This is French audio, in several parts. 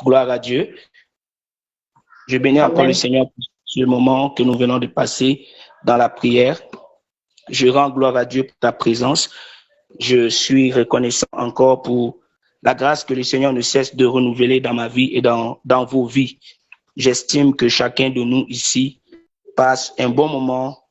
Gloire à Dieu. Je bénis encore le Seigneur pour ce moment que nous venons de passer dans la prière. Je rends gloire à Dieu pour ta présence. Je suis reconnaissant encore pour la grâce que le Seigneur ne cesse de renouveler dans ma vie et dans vos vies. J'estime que chacun de nous ici passe un bon moment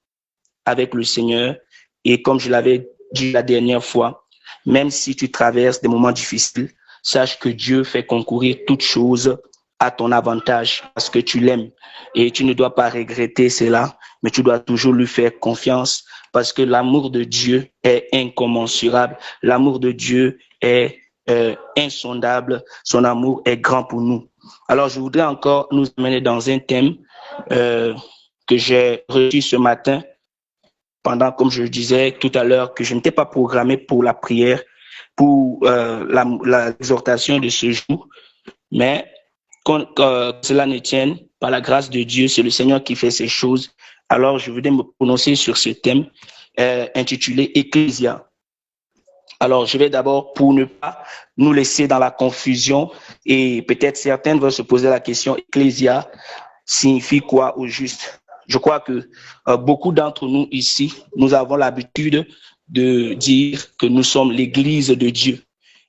avec le Seigneur. Et comme je l'avais dit la dernière fois, même si tu traverses des moments difficiles, sache que Dieu fait concourir toutes choses à ton avantage parce que tu l'aimes. Et tu ne dois pas regretter cela, mais tu dois toujours lui faire confiance parce que l'amour de Dieu est incommensurable. L'amour de Dieu est insondable. Son amour est grand pour nous. Alors, je voudrais encore nous amener dans un thème que j'ai reçu ce matin pendant, comme je le disais tout à l'heure, que je n'étais pas programmé pour la prière, pour l'exhortation de ce jour, mais quand cela ne tienne, par la grâce de Dieu, c'est le Seigneur qui fait ces choses. Alors, je voudrais me prononcer sur ce thème intitulé Ecclésia. Alors, je vais d'abord, pour ne pas nous laisser dans la confusion, et peut-être certains vont se poser la question, Ecclésia signifie quoi au juste? Je crois que beaucoup d'entre nous ici, nous avons l'habitude de dire que nous sommes l'Église de Dieu.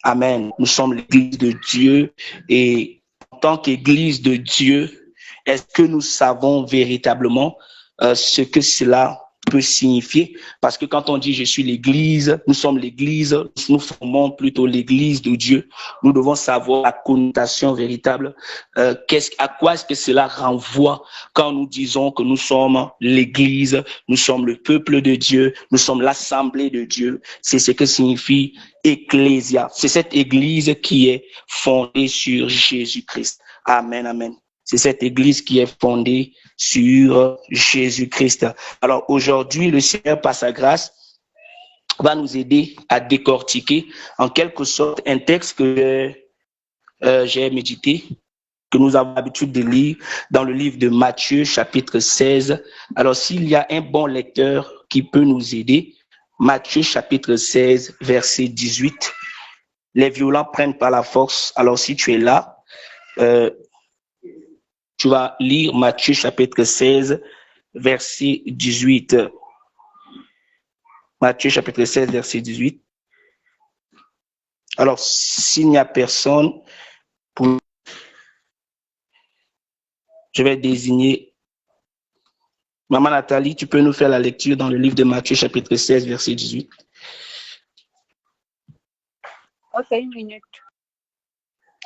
Amen. Nous sommes l'Église de Dieu et en tant qu'Église de Dieu, est-ce que nous savons véritablement ce que cela peut signifier? Parce que quand on dit je suis l'Église, nous sommes l'Église, nous formons plutôt l'Église de Dieu. Nous devons savoir la connotation véritable. À quoi est-ce que cela renvoie quand nous disons que nous sommes l'Église, nous sommes le peuple de Dieu, nous sommes l'Assemblée de Dieu? C'est ce que signifie Ecclésia. C'est cette Église qui est fondée sur Jésus-Christ. Amen, amen. C'est cette Église qui est fondée sur Jésus-Christ. Alors aujourd'hui, le Seigneur, par sa grâce, va nous aider à décortiquer en quelque sorte un texte que j'ai médité, que nous avons l'habitude de lire dans le livre de Matthieu, chapitre 16. Alors s'il y a un bon lecteur qui peut nous aider, Matthieu, chapitre 16, verset 18. Les violents prennent par la force. Alors si tu es là, tu vas lire Matthieu chapitre 16, verset 18. Matthieu chapitre 16, verset 18. Alors, s'il n'y a personne, je vais désigner Maman Nathalie, tu peux nous faire la lecture dans le livre de Matthieu chapitre 16, verset 18. Ok, une minute.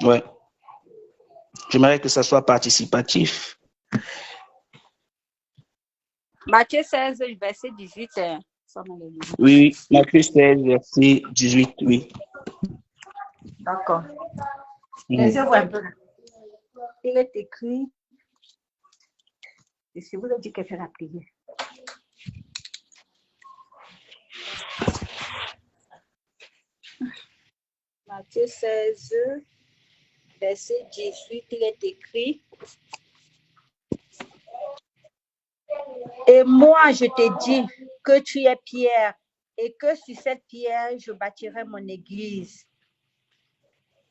Ouais. J'aimerais que ça soit participatif. Matthieu 16, verset 18. Oui, Matthieu 16, verset 18, oui. D'accord. Laissez-vous un peu. Il est écrit, et si vous avez dit qu'elle fait la prière. Matthieu 16, verset 18, il est écrit, et moi je te dis que tu es Pierre, et que sur cette pierre je bâtirai mon église,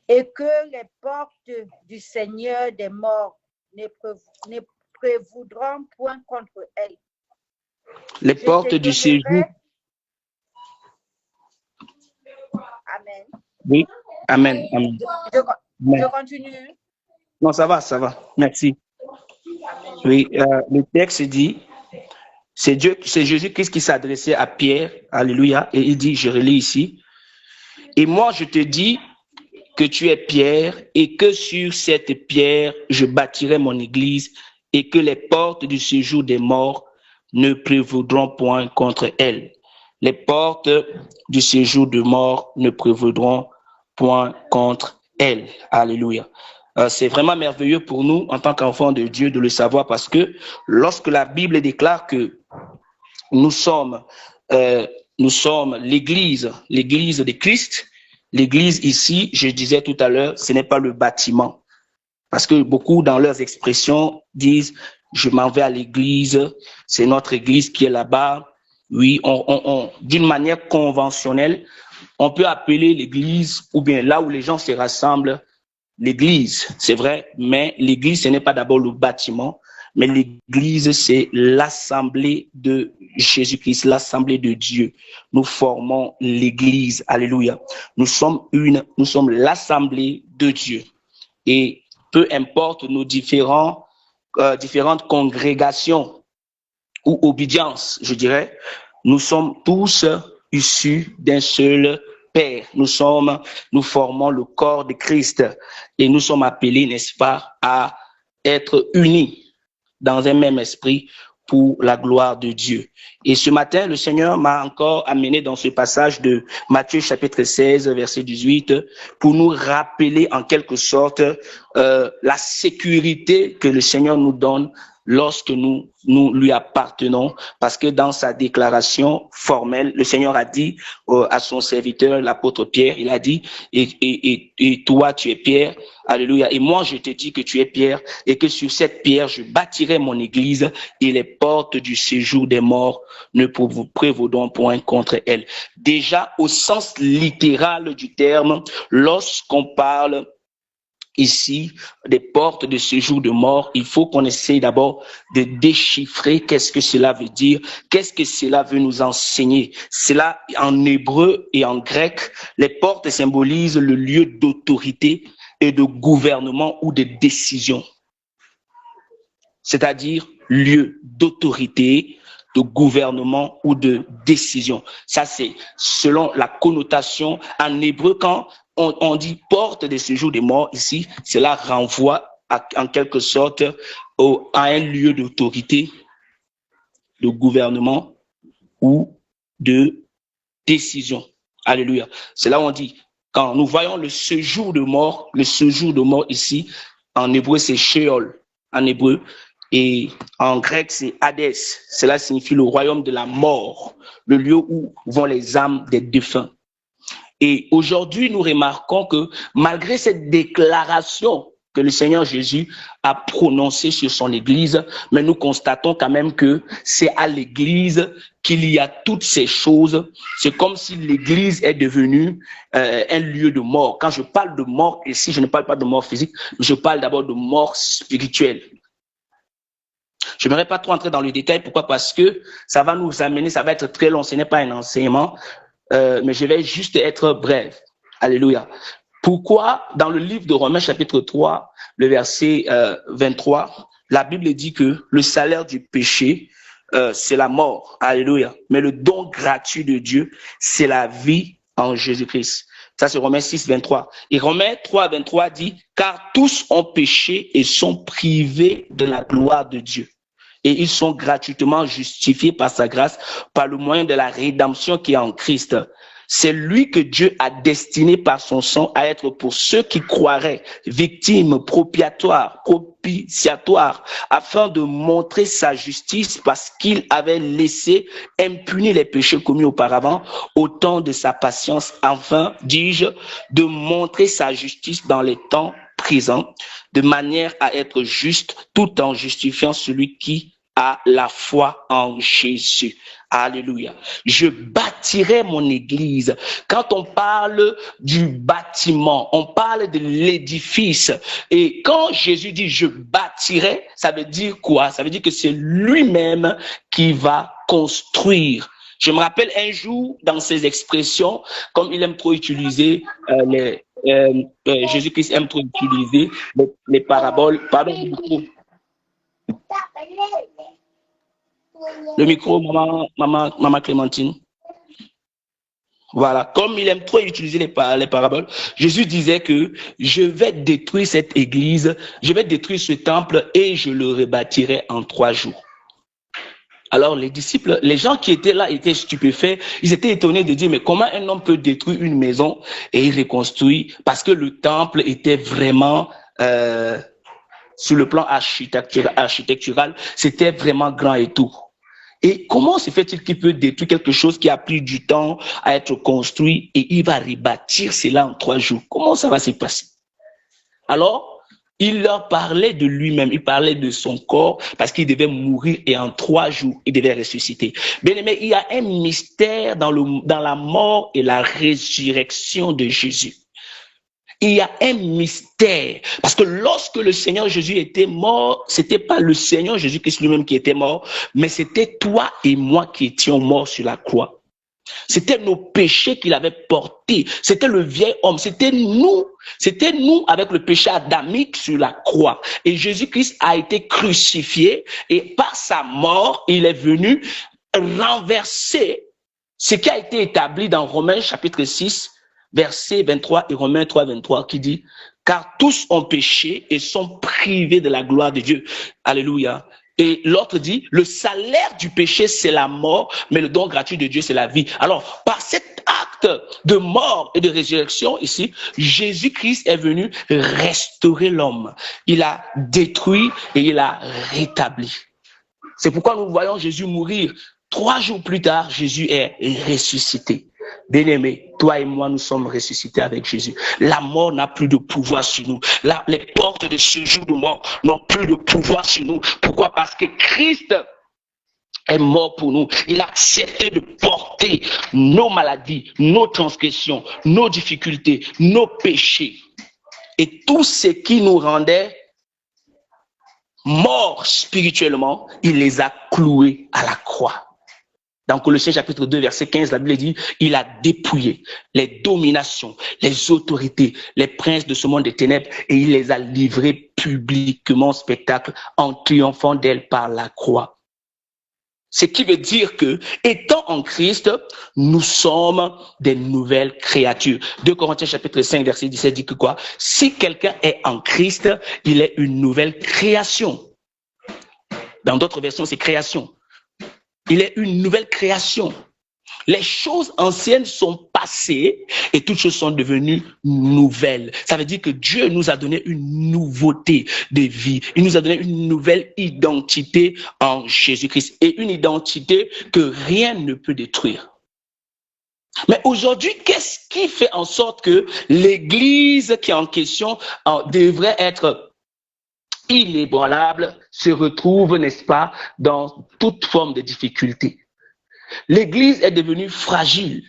et que les portes du Seigneur des morts ne prévaudront point contre elle. Les portes du séjour. Amen. Oui, amen, amen. Je continue. Non, ça va, merci. Amen. Oui, le texte dit, c'est Jésus-Christ qui s'adressait à Pierre, alléluia, et il dit, je relis ici, et moi je te dis que tu es Pierre, et que sur cette pierre je bâtirai mon église, et que les portes du séjour des morts ne prévaudront point contre elle. Les portes du séjour des morts ne prévaudront point contre elle. Alléluia. C'est vraiment merveilleux pour nous en tant qu'enfants de Dieu de le savoir, parce que lorsque la Bible déclare que nous sommes l'église de Christ, l'église ici, je disais tout à l'heure, ce n'est pas le bâtiment. Parce que beaucoup dans leurs expressions disent, je m'en vais à l'église, c'est notre église qui est là-bas. Oui, d'une manière conventionnelle, on peut appeler l'église, ou bien là où les gens se rassemblent, l'église, c'est vrai, mais l'église, ce n'est pas d'abord le bâtiment, mais l'église, c'est l'assemblée de Jésus-Christ, l'assemblée de Dieu. Nous formons l'église. Alléluia. Nous sommes l'assemblée de Dieu. Et peu importe nos différentes congrégations ou obédiences, je dirais, nous sommes tous issus d'un seul Père. Nous formons le corps de Christ et nous sommes appelés, n'est-ce pas, à être unis dans un même esprit pour la gloire de Dieu. Et ce matin, le Seigneur m'a encore amené dans ce passage de Matthieu chapitre 16, verset 18, pour nous rappeler en quelque sorte la sécurité que le Seigneur nous donne lorsque nous lui appartenons, parce que dans sa déclaration formelle, le Seigneur a dit à son serviteur, l'apôtre Pierre, il a dit, et toi tu es Pierre, alléluia, et moi je te dis que tu es Pierre, et que sur cette pierre je bâtirai mon église, et les portes du séjour des morts ne prévaudront point contre elle. Déjà, au sens littéral du terme, lorsqu'on parle ici des portes de séjour de mort, il faut qu'on essaye d'abord de déchiffrer qu'est-ce que cela veut dire, qu'est-ce que cela veut nous enseigner. Cela, en hébreu et en grec, les portes symbolisent le lieu d'autorité et de gouvernement ou de décision. C'est-à-dire lieu d'autorité, de gouvernement ou de décision. Ça, c'est selon la connotation en hébreu. Quand on dit porte de séjour des morts ici, cela renvoie en quelque sorte à un lieu d'autorité, de gouvernement ou de décision. Alléluia. C'est là où on dit, quand nous voyons le séjour de mort ici, en hébreu c'est Sheol, en hébreu, et en grec c'est Hadès. Cela signifie le royaume de la mort, le lieu où vont les âmes des défunts. Et aujourd'hui, nous remarquons que malgré cette déclaration que le Seigneur Jésus a prononcée sur son Église, mais nous constatons quand même que c'est à l'Église qu'il y a toutes ces choses. C'est comme si l'Église est devenue un lieu de mort. Quand je parle de mort ici, je ne parle pas de mort physique, je parle d'abord de mort spirituelle. Je n'aimerais pas trop entrer dans le détail. Pourquoi? Parce que ça va nous amener, ça va être très long. Ce n'est pas un enseignement. Mais je vais juste être bref. Alléluia. Pourquoi dans le livre de Romains chapitre 3, le verset 23, la Bible dit que le salaire du péché, c'est la mort. Alléluia. Mais le don gratuit de Dieu, c'est la vie en Jésus-Christ. Ça, c'est Romains 6, 23. Et Romains 3, 23 dit, car tous ont péché et sont privés de la gloire de Dieu. Et ils sont gratuitement justifiés par sa grâce, par le moyen de la rédemption qui est en Christ. C'est lui que Dieu a destiné par son sang à être pour ceux qui croiraient victimes propitiatoires, afin de montrer sa justice parce qu'il avait laissé impunis les péchés commis auparavant au temps de sa patience, afin, dis-je, de montrer sa justice dans les temps présents, de manière à être juste tout en justifiant celui qui a la foi en Jésus. Alléluia. Je bâtirai mon église. Quand on parle du bâtiment, on parle de l'édifice. Et quand Jésus dit je bâtirai, ça veut dire quoi? Ça veut dire que c'est lui-même qui va construire. Je me rappelle un jour dans ces expressions, comme il aime trop utiliser Jésus-Christ aime trop utiliser les paraboles. Pardon, le micro, maman Clémentine. Voilà, comme il aime trop utiliser les paraboles, Jésus disait que je vais détruire cette église, je vais détruire ce temple et je le rebâtirai en 3 jours. Alors les disciples, les gens qui étaient là étaient stupéfaits, ils étaient étonnés de dire mais comment un homme peut détruire une maison et il reconstruit, parce que le temple était vraiment sur le plan architectural, c'était vraiment grand et tout. Et comment se fait-il qu'il peut détruire quelque chose qui a pris du temps à être construit et il va rebâtir cela en 3 jours? Comment ça va se passer? Alors, il leur parlait de lui-même, il parlait de son corps parce qu'il devait mourir et en 3 jours, il devait ressusciter. Bien aimé, il y a un mystère dans la mort et la résurrection de Jésus. il y a un mystère. Parce que lorsque le Seigneur Jésus était mort, c'était pas le Seigneur Jésus-Christ lui-même qui était mort, mais c'était toi et moi qui étions morts sur la croix. C'était nos péchés qu'il avait portés. C'était le vieil homme. C'était nous avec le péché adamique sur la croix. Et Jésus-Christ a été crucifié et par sa mort, il est venu renverser ce qui a été établi dans Romains chapitre 6, verset 23 et Romains 3, 23 qui dit « Car tous ont péché et sont privés de la gloire de Dieu. » Alléluia. Et l'autre dit, le salaire du péché, c'est la mort, mais le don gratuit de Dieu, c'est la vie. Alors, par cet acte de mort et de résurrection ici, Jésus-Christ est venu restaurer l'homme. Il a détruit et il a rétabli. C'est pourquoi nous voyons Jésus mourir. 3 jours plus tard, Jésus est ressuscité. Bien-aimés, toi et moi, nous sommes ressuscités avec Jésus. La mort n'a plus de pouvoir sur nous. Les portes de ce jour de mort n'ont plus de pouvoir sur nous. Pourquoi? Parce que Christ est mort pour nous. Il a accepté de porter nos maladies, nos transgressions, nos difficultés, nos péchés. Et tout ce qui nous rendait morts spirituellement, il les a cloués à la croix. Dans Colossiens chapitre 2, verset 15, la Bible dit, il a dépouillé les dominations, les autorités, les princes de ce monde des ténèbres et il les a livrés publiquement au spectacle en triomphant d'elles par la croix. Ce qui veut dire que, étant en Christ, nous sommes des nouvelles créatures. 2 Corinthiens chapitre 5, verset 17 dit que quoi? Si quelqu'un est en Christ, il est une nouvelle création. Dans d'autres versions, c'est création. Il est une nouvelle création. Les choses anciennes sont passées et toutes choses sont devenues nouvelles. Ça veut dire que Dieu nous a donné une nouveauté de vie. Il nous a donné une nouvelle identité en Jésus-Christ et une identité que rien ne peut détruire. Mais aujourd'hui, qu'est-ce qui fait en sorte que l'Église qui est en question devrait être inébranlable, se retrouve, n'est-ce pas, dans toute forme de difficulté? L'Église est devenue fragile.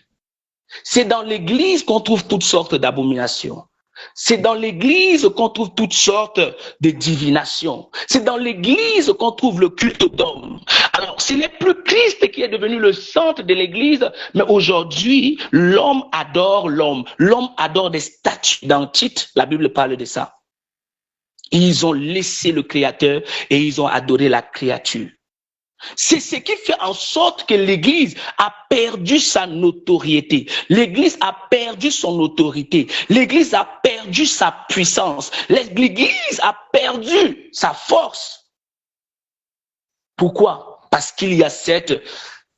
C'est dans l'Église qu'on trouve toutes sortes d'abominations. C'est dans l'Église qu'on trouve toutes sortes de divinations. C'est dans l'Église qu'on trouve le culte d'hommes. Alors, ce n'est plus Christ qui est devenu le centre de l'Église, mais aujourd'hui, l'homme adore l'homme. L'homme adore des statues d'Antite. La Bible parle de ça. Ils ont laissé le Créateur et ils ont adoré la créature. C'est ce qui fait en sorte que l'Église a perdu sa notoriété. L'Église a perdu son autorité. L'Église a perdu sa puissance. L'Église a perdu sa force. Pourquoi? Parce qu'il y a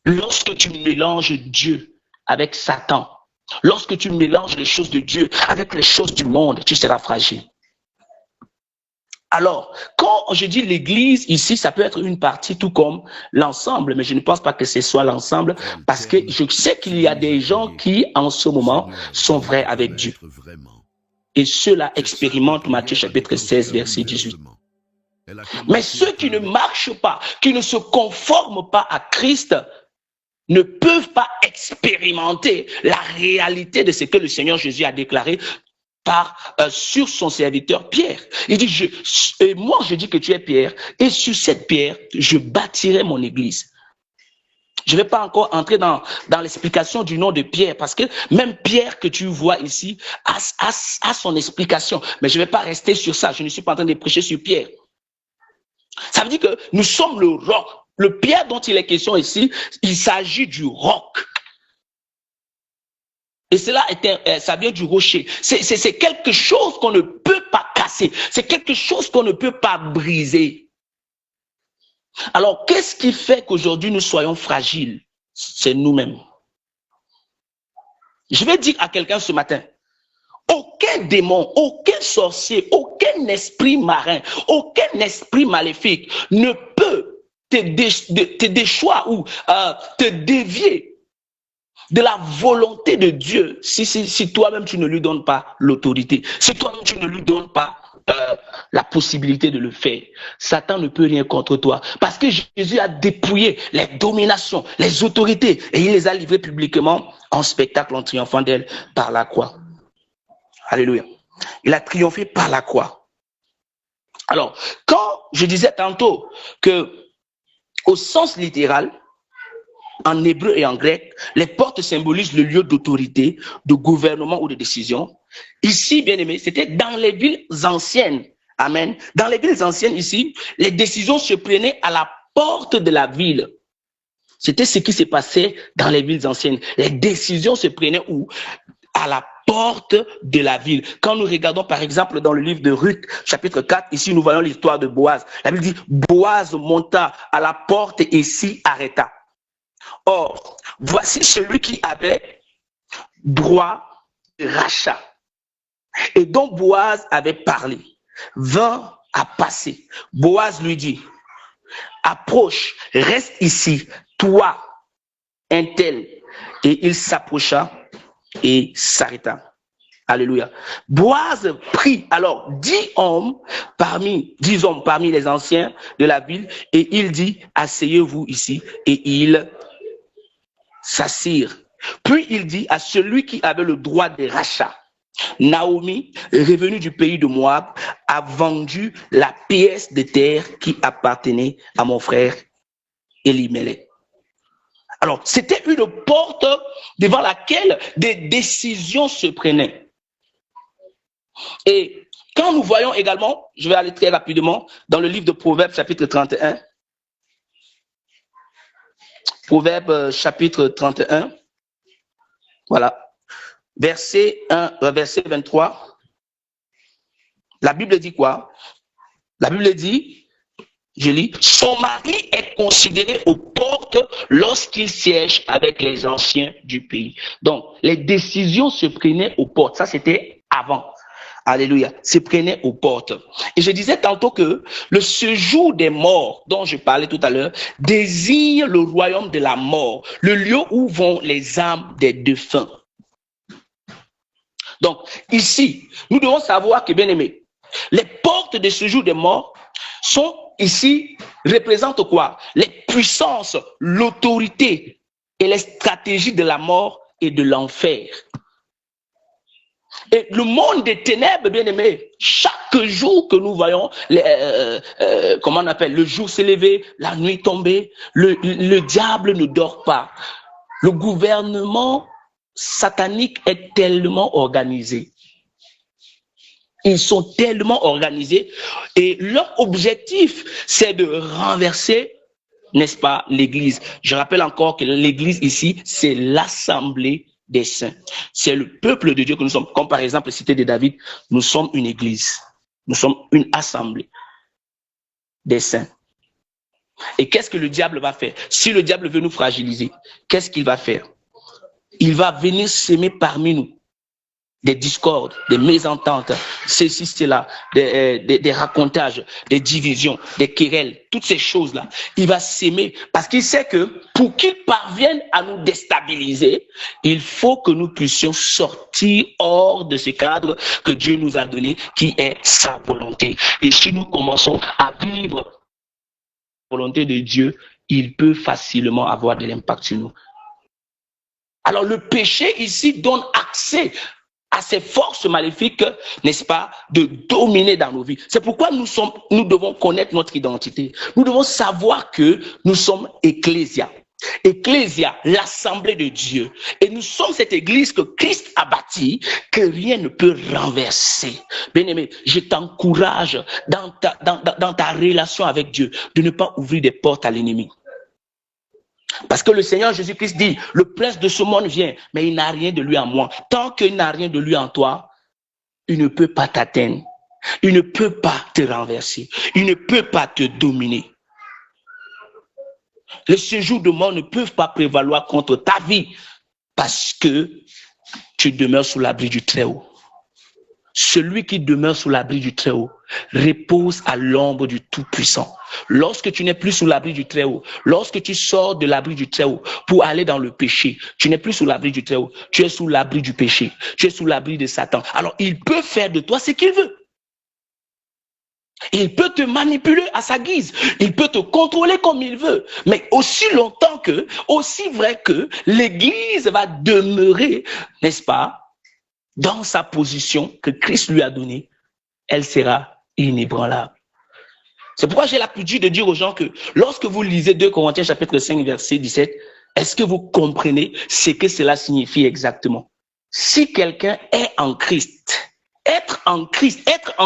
lorsque tu mélanges Dieu avec Satan, lorsque tu mélanges les choses de Dieu avec les choses du monde, tu seras fragile. Alors, quand je dis l'Église, ici, ça peut être une partie tout comme l'ensemble, mais je ne pense pas que ce soit l'ensemble, parce que je sais qu'il y a des gens qui, en ce moment, sont vrais avec Dieu. Et ceux-là expérimentent Matthieu chapitre 16, verset 18. Mais ceux qui ne marchent pas, qui ne se conforment pas à Christ, ne peuvent pas expérimenter la réalité de ce que le Seigneur Jésus a déclaré sur son serviteur Pierre. Il dit, moi je dis que tu es Pierre, et sur cette pierre, je bâtirai mon église. Je ne vais pas encore entrer dans l'explication du nom de Pierre, parce que même Pierre que tu vois ici a son explication. Mais je ne vais pas rester sur ça, je ne suis pas en train de prêcher sur Pierre. Ça veut dire que nous sommes le roc. Le Pierre dont il est question ici, il s'agit du roc. Et cela ça vient du rocher. C'est quelque chose qu'on ne peut pas casser. C'est quelque chose qu'on ne peut pas briser. Alors, qu'est-ce qui fait qu'aujourd'hui nous soyons fragiles? C'est nous-mêmes. Je vais dire à quelqu'un ce matin, aucun démon, aucun sorcier, aucun esprit marin, aucun esprit maléfique ne peut te déchoir ou te dévier de la volonté de Dieu si toi-même tu ne lui donnes pas l'autorité, si toi-même tu ne lui donnes pas la possibilité de le faire. Satan ne peut rien contre toi parce que Jésus a dépouillé les dominations, les autorités et il les a livrées publiquement en spectacle en triomphant d'elles par la croix. Alléluia. Il a triomphé par la croix. Alors, quand je disais tantôt que, au sens littéral, en hébreu et en grec, les portes symbolisent le lieu d'autorité, de gouvernement ou de décision. Ici, bien aimé, c'était dans les villes anciennes. Amen. Dans les villes anciennes, ici, les décisions se prenaient à la porte de la ville. C'était ce qui se passait dans les villes anciennes. Les décisions se prenaient où? À la porte de la ville. Quand nous regardons par exemple dans le livre de Ruth, chapitre 4, ici nous voyons l'histoire de Boaz. La Bible dit, Boaz monta à la porte et s'y arrêta. Or, voici celui qui avait droit de rachat et dont Boaz avait parlé. Vint à passer. Boaz lui dit, approche, reste ici, toi, un tel. Et il s'approcha et s'arrêta. Alléluia. Boaz prit alors 10 hommes parmi les anciens de la ville et il dit, asseyez-vous ici. Et ils s'assirent. Puis il dit à celui qui avait le droit de rachat, Naomi, revenue du pays de Moab, a vendu la pièce de terre qui appartenait à mon frère Elimelech. Alors, c'était une porte devant laquelle des décisions se prenaient. Et quand nous voyons également, je vais aller très rapidement, dans le livre de Proverbes, chapitre 31, Proverbes, chapitre 31, voilà, verset 23, la Bible dit quoi? La Bible dit, je lis, son mari est considéré aux portes lorsqu'il siège avec les anciens du pays. Donc, les décisions se prenaient aux portes. Ça, c'était avant. Alléluia. Se prenaient aux portes. Et je disais tantôt que le séjour des morts, dont je parlais tout à l'heure, désigne le royaume de la mort, le lieu où vont les âmes des défunts. Donc, ici, nous devons savoir que, bien aimé, les portes de séjour des morts sont ici, représentent quoi? Les puissances, l'autorité et les stratégies de la mort et de l'enfer. Et le monde des ténèbres, bien aimé, chaque jour que nous voyons, comment on appelle, le jour s'élever, la nuit tomber, le diable ne dort pas. Le gouvernement satanique est tellement organisé. Ils sont tellement organisés et leur objectif, c'est de renverser, n'est-ce pas, l'Église. Je rappelle encore que l'Église ici, c'est l'assemblée des saints. C'est le peuple de Dieu que nous sommes. Comme par exemple, la cité de David, nous sommes une Église. Nous sommes une assemblée des saints. Et qu'est-ce que le diable va faire? Si le diable veut nous fragiliser, qu'est-ce qu'il va faire? Il va venir s'aimer parmi nous des discordes, des mésententes, ceci, cela, des racontages, des divisions, des querelles, toutes ces choses-là. Il va s'aimer parce qu'il sait que pour qu'il parvienne à nous déstabiliser, il faut que nous puissions sortir hors de ce cadre que Dieu nous a donné, qui est sa volonté. Et si nous commençons à vivre la volonté de Dieu, il peut facilement avoir de l'impact sur nous. Alors le péché ici donne accès à ces forces maléfiques, n'est-ce pas, de dominer dans nos vies. C'est pourquoi nous devons connaître notre identité. Nous devons savoir que nous sommes Ecclésia. Ecclésia, l'assemblée de Dieu. Et nous sommes cette église que Christ a bâtie, que rien ne peut renverser. Bien-aimé, je t'encourage dans ta relation avec Dieu de ne pas ouvrir des portes à l'ennemi. Parce que le Seigneur Jésus-Christ dit, le prince de ce monde vient, mais il n'a rien de lui en moi. Tant qu'il n'a rien de lui en toi, il ne peut pas t'atteindre. Il ne peut pas te renverser. Il ne peut pas te dominer. Les séjours de mort ne peuvent pas prévaloir contre ta vie parce que tu demeures sous l'abri du Très-Haut. Celui qui demeure sous l'abri du Très-Haut repose à l'ombre du Tout-Puissant. Lorsque tu n'es plus sous l'abri du Très-Haut, lorsque tu sors de l'abri du Très-Haut pour aller dans le péché, tu n'es plus sous l'abri du Très-Haut, tu es sous l'abri du péché, tu es sous l'abri de Satan. Alors il peut faire de toi ce qu'il veut. Il peut te manipuler à sa guise, il peut te contrôler comme il veut, mais aussi longtemps aussi vrai que l'Église va demeurer, n'est-ce pas, dans sa position que Christ lui a donnée, elle sera inébranlable. C'est pourquoi j'ai l'habitude de dire aux gens que lorsque vous lisez 2 Corinthiens chapitre 5 verset 17, est-ce que vous comprenez ce que cela signifie exactement? Si quelqu'un est en Christ, être en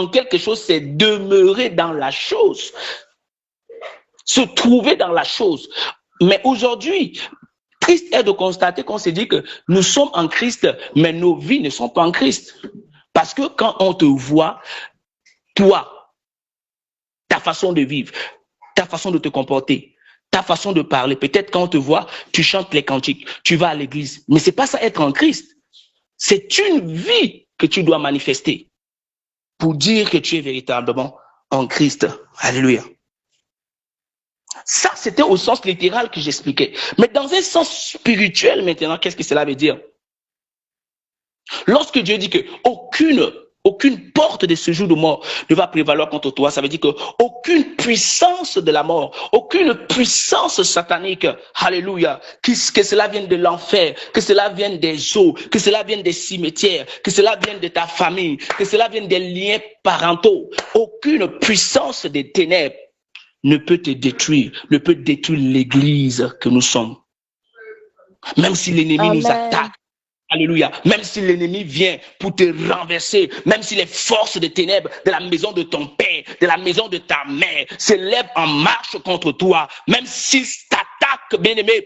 quelque chose, c'est demeurer dans la chose, se trouver dans la chose. Mais aujourd'hui, triste est de constater qu'on s'est dit que nous sommes en Christ, mais nos vies ne sont pas en Christ. Parce que quand on te voit, toi, ta façon de vivre, ta façon de te comporter, ta façon de parler, peut-être quand on te voit, tu chantes les cantiques, tu vas à l'église. Mais ce n'est pas ça être en Christ. C'est une vie que tu dois manifester pour dire que tu es véritablement en Christ. Alléluia. Ça, c'était au sens littéral que j'expliquais. Mais dans un sens spirituel maintenant, qu'est-ce que cela veut dire? Lorsque Dieu dit qu'aucune porte de ce jour de mort ne va prévaloir contre toi, ça veut dire qu'aucune puissance de la mort, aucune puissance satanique, alléluia, que cela vienne de l'enfer, que cela vienne des eaux, que cela vienne des cimetières, que cela vienne de ta famille, que cela vienne des liens parentaux, aucune puissance des ténèbres ne peut te détruire, ne peut détruire l'église que nous sommes. Même si l'ennemi nous attaque, alléluia, même si l'ennemi vient pour te renverser, même si les forces des ténèbres de la maison de ton père, de la maison de ta mère, se lèvent en marche contre toi, même s'ils t'attaquent, bien-aimé,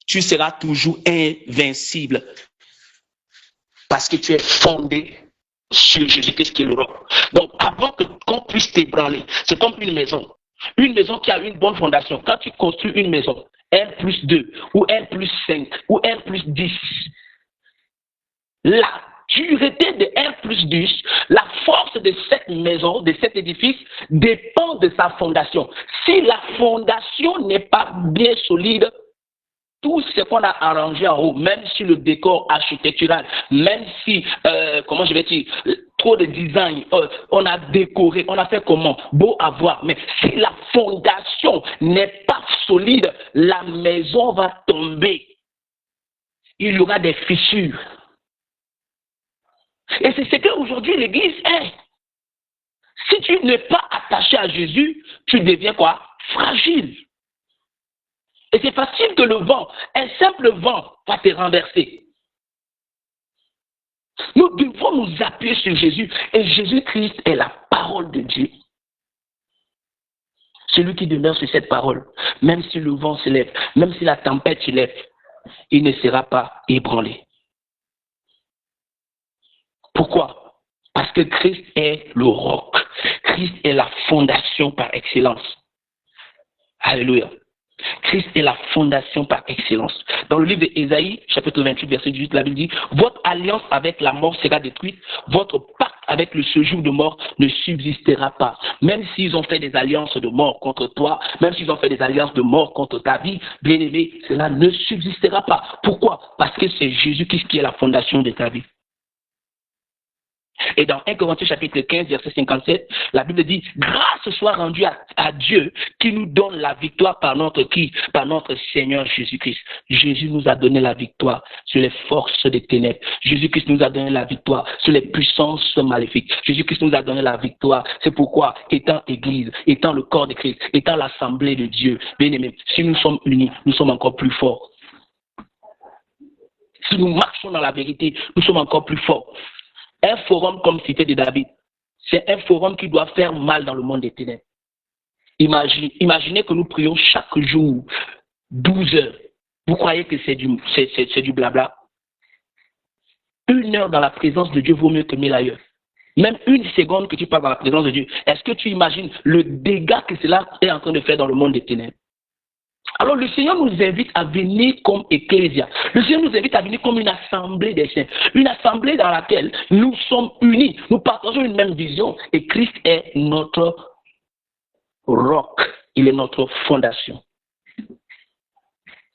tu seras toujours invincible. Parce que tu es fondé sur Jésus-Christ qui est le roc. Donc, avant qu'on puisse t'ébranler, c'est comme une maison. Une maison qui a une bonne fondation. Quand tu construis une maison, 1+2, ou 1+5, ou 1+10, la dureté de 1+10, la force de cette maison, de cet édifice, dépend de sa fondation. Si la fondation n'est pas bien solide, tout ce qu'on a arrangé en haut, même si le décor architectural, même si, comment je vais dire, trop de design, on a décoré, on a fait comment, beau à voir, mais si la fondation n'est pas solide, la maison va tomber. Il y aura des fissures. Et c'est ce qu'aujourd'hui l'Église est. Si tu n'es pas attaché à Jésus, tu deviens quoi? Fragile. Et c'est facile que le vent, un simple vent, va te renverser. Nous devons nous appuyer sur Jésus. Et Jésus-Christ est la parole de Dieu. Celui qui demeure sur cette parole, même si le vent se lève, même si la tempête se lève, il ne sera pas ébranlé. Pourquoi? Parce que Christ est le roc. Christ est la fondation par excellence. Alléluia. Christ est la fondation par excellence. Dans le livre d'Ésaïe, chapitre 28, verset 18, la Bible dit, votre alliance avec la mort sera détruite, votre pacte avec le séjour de mort ne subsistera pas. Même s'ils ont fait des alliances de mort contre toi, même s'ils ont fait des alliances de mort contre ta vie, bien aimé, cela ne subsistera pas. Pourquoi? Parce que c'est Jésus-Christ qui est la fondation de ta vie. Et dans 1 Corinthiens chapitre 15, verset 57, la Bible dit, grâce soit rendue à Dieu qui nous donne la victoire par notre Seigneur Jésus-Christ. Jésus nous a donné la victoire sur les forces des ténèbres. Jésus-Christ nous a donné la victoire sur les puissances maléfiques. Jésus-Christ nous a donné la victoire. C'est pourquoi, étant Église, étant le corps de Christ, étant l'assemblée de Dieu, bien aimé, si nous sommes unis, nous sommes encore plus forts. Si nous marchons dans la vérité, nous sommes encore plus forts. Un forum comme Cité de David, c'est un forum qui doit faire mal dans le monde des ténèbres. Imaginez que nous prions chaque jour 12 heures. Vous croyez que c'est du blabla? 1 heure dans la présence de Dieu vaut mieux que 1000 ailleurs. Même 1 seconde que tu parles dans la présence de Dieu, est-ce que tu imagines le dégât que cela est en train de faire dans le monde des ténèbres? Alors le Seigneur nous invite à venir comme ecclésia. Le Seigneur nous invite à venir comme une assemblée des saints. Une assemblée dans laquelle nous sommes unis. Nous partageons une même vision. Et Christ est notre roc. Il est notre fondation.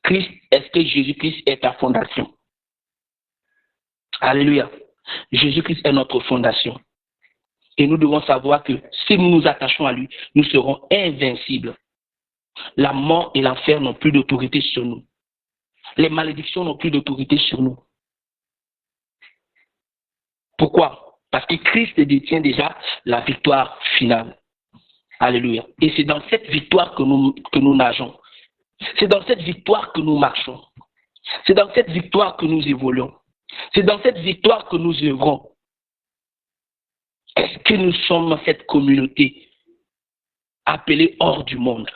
Est-ce que Jésus-Christ est ta fondation? Alléluia. Jésus-Christ est notre fondation. Et nous devons savoir que si nous nous attachons à lui, nous serons invincibles. La mort et l'enfer n'ont plus d'autorité sur nous. Les malédictions n'ont plus d'autorité sur nous. Pourquoi? Parce que Christ détient déjà la victoire finale. Alléluia. Et c'est dans cette victoire que nous nageons. C'est dans cette victoire que nous marchons. C'est dans cette victoire que nous évoluons. C'est dans cette victoire que nous œuvrons. Est-ce que nous sommes cette communauté appelée hors du monde?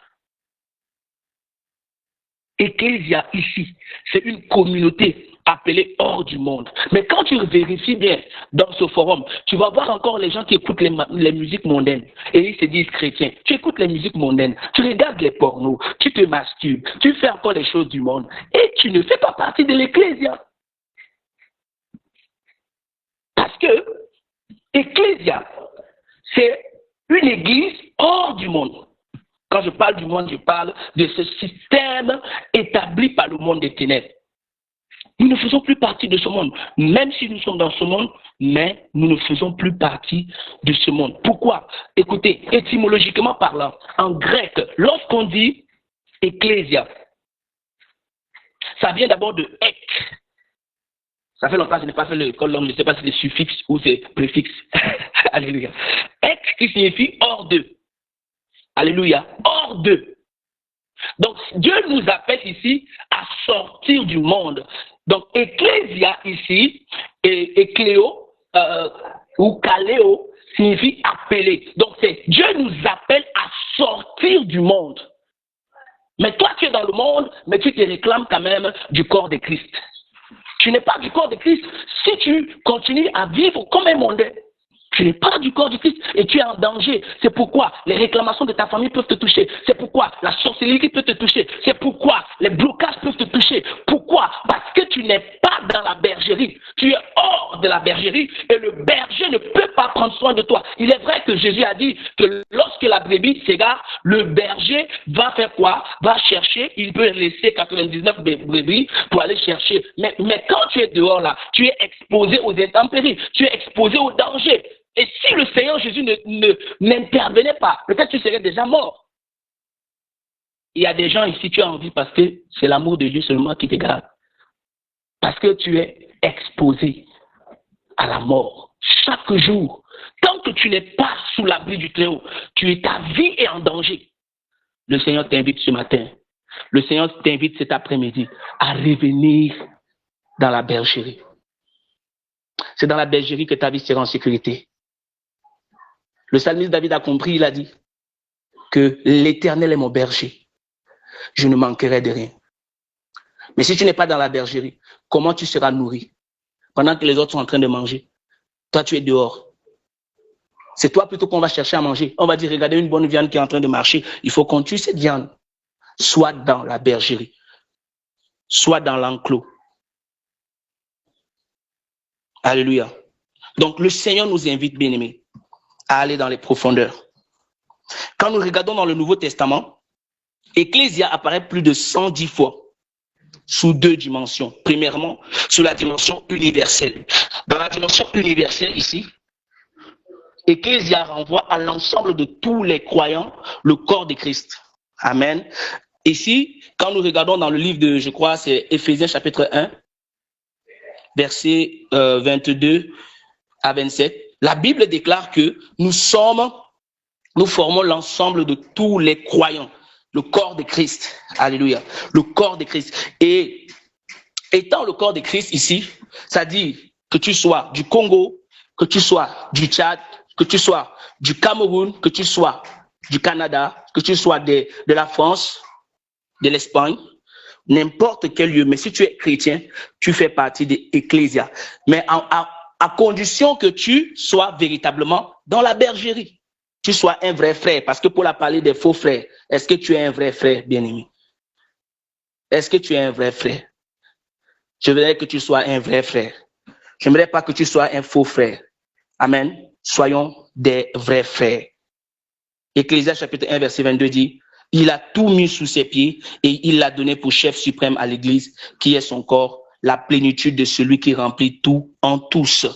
Ecclésia ici, c'est une communauté appelée hors du monde. Mais quand tu vérifies bien dans ce forum, tu vas voir encore les gens qui écoutent les musiques mondaines et ils se disent chrétiens. Tu écoutes les musiques mondaines, tu regardes les pornos, tu te masturbes, tu fais encore les choses du monde et tu ne fais pas partie de l'Ecclésia. Parce que Ecclésia, c'est une église hors du monde. Quand je parle du monde, je parle de ce système établi par le monde des ténèbres. Nous ne faisons plus partie de ce monde, même si nous sommes dans ce monde, mais nous ne faisons plus partie de ce monde. Pourquoi? Écoutez, étymologiquement parlant, en grec, lorsqu'on dit ecclésia, ça vient d'abord de ek. Ça fait longtemps que je n'ai pas fait l'école langue, je ne sais pas si c'est suffixe ou c'est préfixe. Alléluia. Ek qui signifie hors d'eux. Alléluia. Hors d'eux. Donc, Dieu nous appelle ici à sortir du monde. Donc, ecclésia ici, et eccléo, ou kaléo, signifie appeler. Donc, Dieu nous appelle à sortir du monde. Mais toi, tu es dans le monde, mais tu te réclames quand même du corps de Christ. Tu n'es pas du corps de Christ si tu continues à vivre comme un mondain. Tu n'es pas du corps du Christ et tu es en danger. C'est pourquoi les réclamations de ta famille peuvent te toucher. C'est pourquoi la sorcellerie peut te toucher. C'est pourquoi les blocages peuvent te toucher. Pourquoi? Parce que tu n'es pas dans la bergerie. Tu es hors de la bergerie et le berger ne peut pas prendre soin de toi. Il est vrai que Jésus a dit que lorsque la brebis s'égare, le berger va faire quoi? Va chercher. Il peut laisser 99 brebis pour aller chercher. Mais quand tu es dehors là, tu es exposé aux intempéries. Tu es exposé aux dangers. Et si le Seigneur Jésus n'intervenait pas, peut-être tu serais déjà mort. Il y a des gens ici, tu as envie parce que c'est l'amour de Dieu seulement qui te garde. Parce que tu es exposé à la mort chaque jour. Tant que tu n'es pas sous l'abri du Très-Haut, ta vie est en danger. Le Seigneur t'invite ce matin. Le Seigneur t'invite cet après-midi à revenir dans la bergerie. C'est dans la bergerie que ta vie sera en sécurité. Le psalmiste David a compris, il a dit que l'Éternel est mon berger. Je ne manquerai de rien. Mais si tu n'es pas dans la bergerie, comment tu seras nourri? Pendant que les autres sont en train de manger, toi tu es dehors. C'est toi plutôt qu'on va chercher à manger. On va dire, regardez une bonne viande qui est en train de marcher. Il faut qu'on tue cette viande. Soit dans la bergerie, soit dans l'enclos. Alléluia. Donc le Seigneur nous invite, bien-aimés, à aller dans les profondeurs. Quand nous regardons dans le Nouveau Testament, Ecclésia apparaît plus de 110 fois sous deux dimensions. Premièrement, sous la dimension universelle. Dans la dimension universelle ici, Ecclésia renvoie à l'ensemble de tous les croyants, le corps de Christ. Amen. Ici, quand nous regardons dans le livre de, je crois, c'est Éphésiens chapitre 1, versets 22 à 27, la Bible déclare que nous formons l'ensemble de tous les croyants, le corps de Christ. Alléluia. Le corps de Christ. Et étant le corps de Christ ici, ça dit que tu sois du Congo, que tu sois du Tchad, que tu sois du Cameroun, que tu sois du Canada, que tu sois de la France, de l'Espagne, n'importe quel lieu. Mais si tu es chrétien, tu fais partie de l'Ecclésia. Mais à condition que tu sois véritablement dans la bergerie. Tu sois un vrai frère. Parce que pour la parler des faux frères, est-ce que tu es un vrai frère, bien-aimé? Est-ce que tu es un vrai frère? Je voudrais que tu sois un vrai frère. Je n'aimerais pas que tu sois un faux frère. Amen. Soyons des vrais frères. Ecclésiaste chapitre 1, verset 22 dit, « Il a tout mis sous ses pieds et il l'a donné pour chef suprême à l'Église, qui est son corps, la plénitude de celui qui remplit tout en tous. »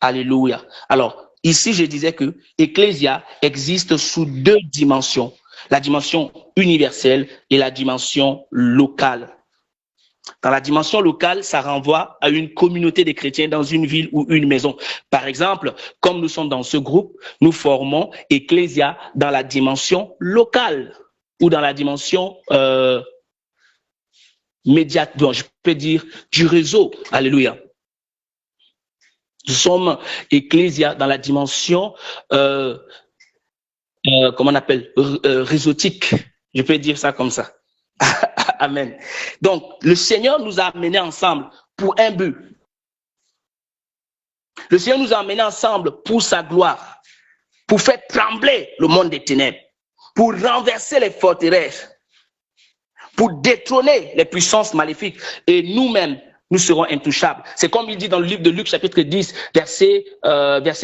Alléluia. Alors, ici, je disais que Ecclésia existe sous deux dimensions, la dimension universelle et la dimension locale. Dans la dimension locale, ça renvoie à une communauté de chrétiens dans une ville ou une maison. Par exemple, comme nous sommes dans ce groupe, nous formons Ecclésia dans la dimension locale ou dans la dimension médiate, bon, je peux dire du réseau. Alléluia. Nous sommes Ecclésia dans la dimension, comment on appelle, réseautique. Je peux dire ça comme ça. Amen. Donc, le Seigneur nous a amenés ensemble pour un but. Le Seigneur nous a amenés ensemble pour sa gloire, pour faire trembler le monde des ténèbres, pour renverser les forteresses, pour détrôner les puissances maléfiques. Et nous-mêmes, nous serons intouchables. C'est comme il dit dans le livre de Luc, chapitre 10, verset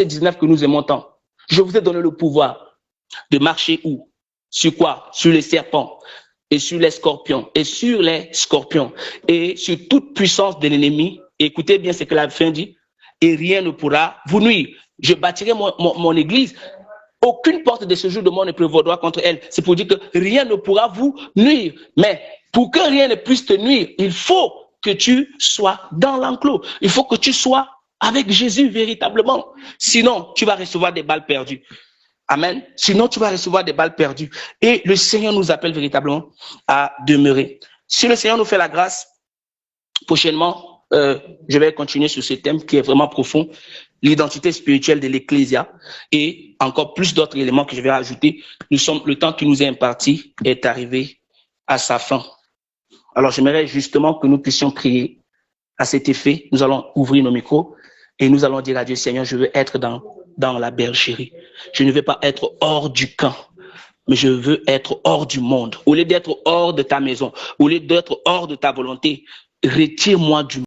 19 que nous aimons tant. Je vous ai donné le pouvoir de marcher où? Sur quoi? Sur les serpents et sur les scorpions, et sur les scorpions, et sur toute puissance de l'ennemi. Écoutez bien ce que la fin dit, et rien ne pourra vous nuire. Je bâtirai mon église, aucune porte de ce jour de mort ne prévaudra contre elle. C'est pour dire que rien ne pourra vous nuire. Mais pour que rien ne puisse te nuire, il faut que tu sois dans l'enclos. Il faut que tu sois avec Jésus véritablement. Sinon, tu vas recevoir des balles perdues. Amen. Sinon, tu vas recevoir des balles perdues. Et le Seigneur nous appelle véritablement à demeurer. Si le Seigneur nous fait la grâce, prochainement, je vais continuer sur ce thème qui est vraiment profond, l'identité spirituelle de l'Ecclésia, et encore plus d'autres éléments que je vais ajouter. Le temps qui nous est imparti est arrivé à sa fin. Alors, j'aimerais justement que nous puissions prier à cet effet. Nous allons ouvrir nos micros et nous allons dire à Dieu, Seigneur, je veux être dans la bergerie. Je ne veux pas être hors du camp, mais je veux être hors du monde. Au lieu d'être hors de ta maison, au lieu d'être hors de ta volonté, retire-moi du